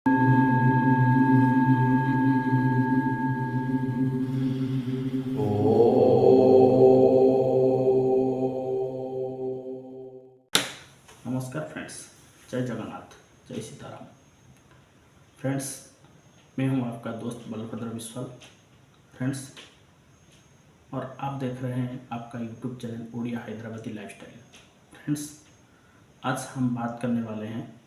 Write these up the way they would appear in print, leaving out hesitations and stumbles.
नमस्कार फ्रेंड्स, जय जगन्नाथ, जय सीताराम। फ्रेंड्स, मैं हूं आपका दोस्त बलभद्र विश्वाल। फ्रेंड्स, और आप देख रहे हैं आपका YouTube channel Odia Hyderabadi lifestyle. Friends, आज हम बात करने वाले हैं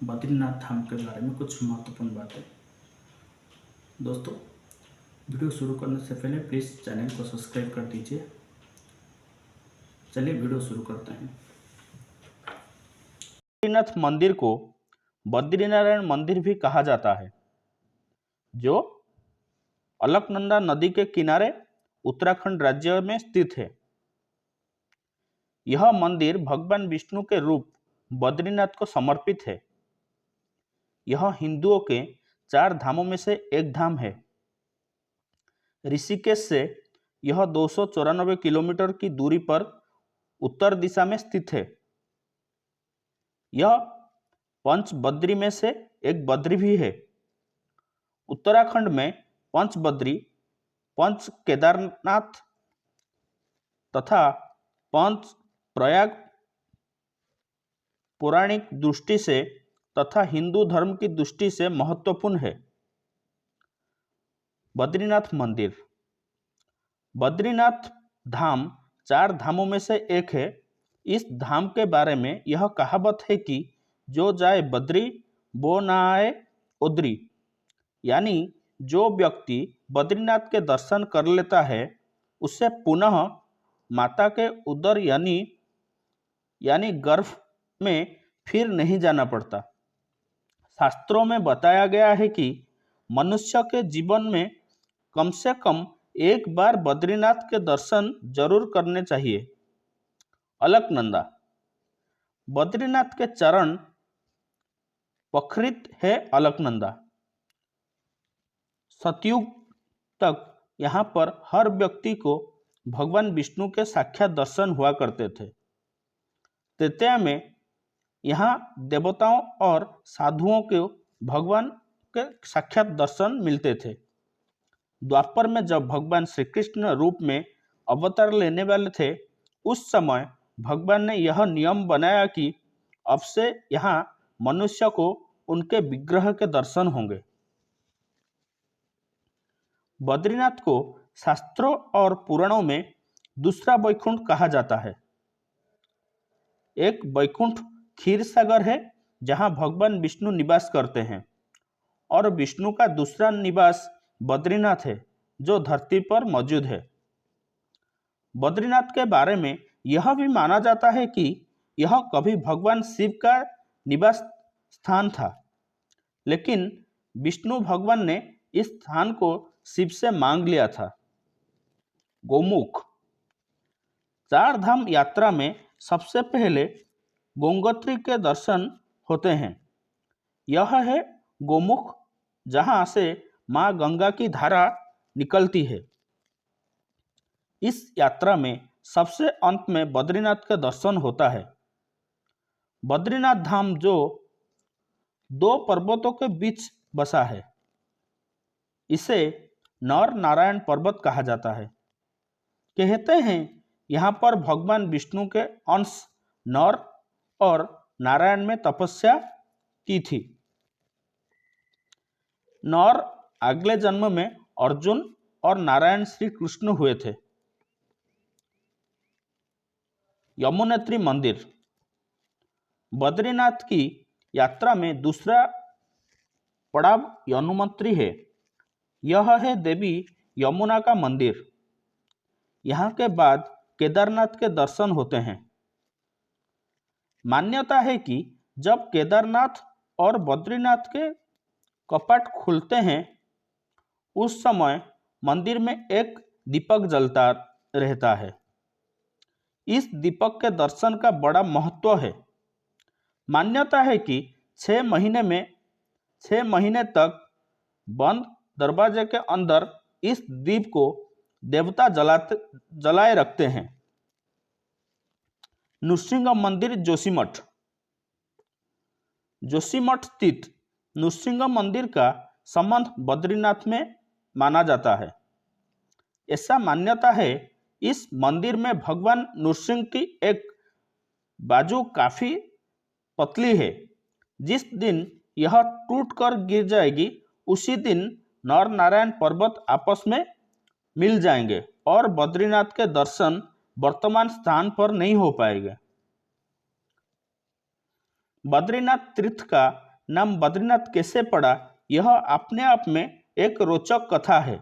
बद्रीनाथ धाम के बारे में कुछ महत्वपूर्ण बातें। दोस्तों, वीडियो शुरू करने से पहले प्लीज़ चैनल को सब्सक्राइब कर दीजिए। चलिए वीडियो शुरू करते हैं। बद्रीनाथ मंदिर को बद्रीनारायण मंदिर भी कहा जाता है, जो अलकनंदा नदी के किनारे उत्तराखंड राज्य में स्थित है। यह मंदिर भगवान विष्णु के रूप बद्रीनाथ को समर्पित है। यह हिंदुओं के 4 धामों में से एक धाम है। ऋषिकेश से यह 294 किलोमीटर की दूरी पर उत्तर दिशा में स्थित है। यह पंच बद्री में से एक बद्री भी है। उत्तराखंड में पंच बद्री, पंच केदारनाथ तथा पंच प्रयाग पौराणिक दृष्टि से तथा हिंदू धर्म की दृष्टि से महत्वपूर्ण है। बद्रीनाथ मंदिर। बद्रीनाथ धाम 4 धामों में से एक है। इस धाम के बारे में यह कहावत है कि जो जाए बद्री वो ना आए उद्री, यानी जो व्यक्ति बद्रीनाथ के दर्शन कर लेता है उससे पुनः माता के उदर यानी गर्भ में फिर नहीं जाना पड़ता। शास्त्रों में बताया गया है कि मनुष्य के जीवन में कम से कम एक बार बद्रीनाथ के दर्शन जरूर करने चाहिए। अलकनंदा। बद्रीनाथ के चरण पखरित है अलकनंदा। सतयुग तक यहाँ पर हर व्यक्ति को भगवान विष्णु के साक्षात दर्शन हुआ करते थे। तृतीया में यहाँ देवताओं और साधुओं को भगवान के साक्षात दर्शन मिलते थे। द्वापर में जब भगवान श्री कृष्ण रूप में अवतार लेने वाले थे, उस समय भगवान ने यह नियम बनाया कि अब से यहाँ मनुष्य को उनके विग्रह के दर्शन होंगे। बद्रीनाथ को शास्त्रों और पुराणों में दूसरा वैकुंठ कहा जाता है। एक वैकुंठ क्षीर सागर है, जहाँ भगवान विष्णु निवास करते हैं, और विष्णु का दूसरा निवास बद्रीनाथ है, जो धरती पर मौजूद है। बद्रीनाथ के बारे में यह भी माना जाता है कि यह कभी भगवान शिव का निवास स्थान था, लेकिन विष्णु भगवान ने इस स्थान को शिव से मांग लिया था। गौमुख। 4 धाम यात्रा में सबसे पहले गंगोत्री के दर्शन होते हैं। यह है गौमुख, जहाँ से माँ गंगा की धारा निकलती है। इस यात्रा में सबसे अंत में बद्रीनाथ का दर्शन होता है। बद्रीनाथ धाम जो 2 पर्वतों के बीच बसा है, इसे नर नारायण पर्वत कहा जाता है। कहते हैं यहाँ पर भगवान विष्णु के अंश नर और नारायण में तपस्या की थी। नर अगले जन्म में अर्जुन और नारायण श्री कृष्ण हुए थे। यमुनेत्री मंदिर। बद्रीनाथ की यात्रा में दूसरा पड़ाव यमुनोत्री है। यह है देवी यमुना का मंदिर। यहाँ के बाद केदारनाथ के दर्शन होते हैं। मान्यता है कि जब केदारनाथ और बद्रीनाथ के कपाट खुलते हैं, उस समय मंदिर में एक दीपक जलता रहता है। इस दीपक के दर्शन का बड़ा महत्व है। मान्यता है कि 6 महीने तक बंद दरवाजे के अंदर इस दीप को देवता जलाए रखते हैं। नृसिंह मंदिर जोशीमठ। जोशीमठ स्थित नृसिंह मंदिर का संबंध बद्रीनाथ में माना जाता है। ऐसा मान्यता है इस मंदिर में भगवान नृसिंह की एक बाजू काफी पतली है। जिस दिन यह टूट कर गिर जाएगी उसी दिन नर नारायण पर्वत आपस में मिल जाएंगे और बद्रीनाथ के दर्शन वर्तमान स्थान पर नहीं हो पाएंगे। बद्रीनाथ तीर्थ का नाम बद्रीनाथ कैसे पड़ा, यह अपने आप में एक रोचक कथा है।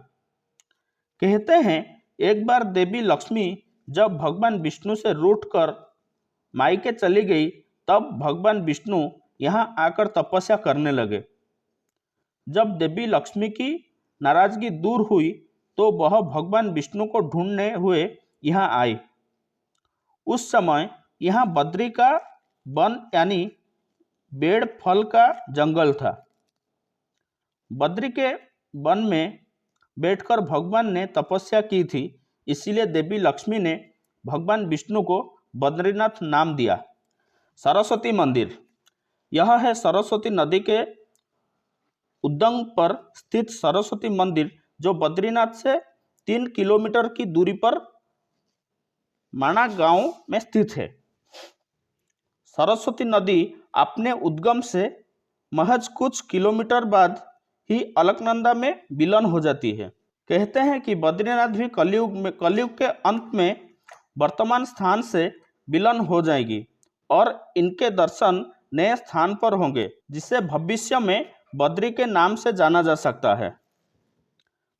कहते हैं एक बार देवी लक्ष्मी जब भगवान विष्णु से रूठकर मायके चली गई, तब भगवान विष्णु यहाँ आकर तपस्या करने लगे। जब देवी लक्ष्मी की नाराजगी दूर हुई तो वह भगवान विष्णु को ढूंढने हुए यहाँ आए। उस समय यहाँ बद्री का वन यानी बेड़ फल का जंगल था। बद्री के वन में बैठकर भगवान ने तपस्या की थी, इसीलिए देवी लक्ष्मी ने भगवान विष्णु को बद्रीनाथ नाम दिया। सरस्वती मंदिर, यह है सरस्वती नदी के उद्गम पर स्थित सरस्वती मंदिर, जो बद्रीनाथ से 3 किलोमीटर की दूरी पर माना गांव में स्थित है। सरस्वती नदी अपने उद्गम से महज कुछ किलोमीटर बाद ही अलकनंदा में विलीन हो जाती है। कहते हैं कि बद्रीनाथ भी कलयुग के अंत में वर्तमान स्थान से विलीन हो जाएगी और इनके दर्शन नए स्थान पर होंगे, जिसे भविष्य में बद्री के नाम से जाना जा सकता है।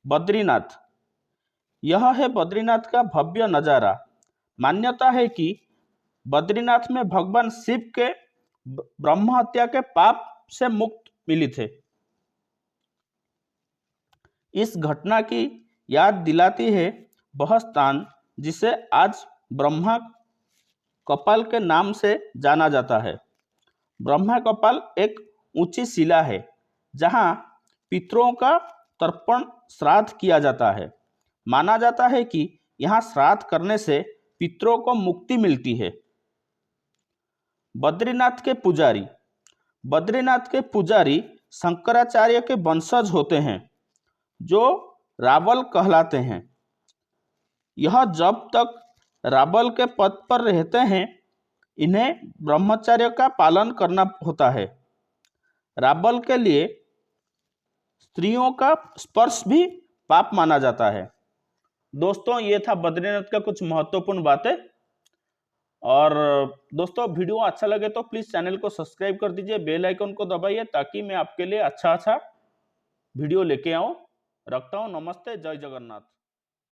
बद्रीनाथ, यह है बद्रीनाथ का भव्य नज़ारा। मान्यता है कि बद्रीनाथ में भगवान शिव के ब्रह्म हत्या के पाप से मुक्त मिली थे। इस घटना की याद दिलाती है वह स्थान जिसे आज ब्रह्मा कपाल के नाम से जाना जाता है। ब्रह्मा कपाल एक ऊंची शिला है जहां पितरों का तर्पण श्राद्ध किया जाता है। माना जाता है कि यहां श्राद्ध करने से पितरों को मुक्ति मिलती है। बद्रीनाथ के पुजारी, बद्रीनाथ के पुजारी शंकराचार्य के वंशज होते हैं जो रावल कहलाते हैं। यह जब तक रावल के पद पर रहते हैं इन्हें ब्रह्मचर्य का पालन करना होता है। रावल के लिए स्त्रियों का स्पर्श भी पाप माना जाता है। दोस्तों, ये था बद्रीनाथ का कुछ महत्वपूर्ण बातें। और दोस्तों, वीडियो अच्छा लगे तो प्लीज़ चैनल को सब्सक्राइब कर दीजिए, बेल आइकन को दबाइए ताकि मैं आपके लिए अच्छा वीडियो लेके आऊँ। रखता हूँ, नमस्ते, जय जगन्नाथ।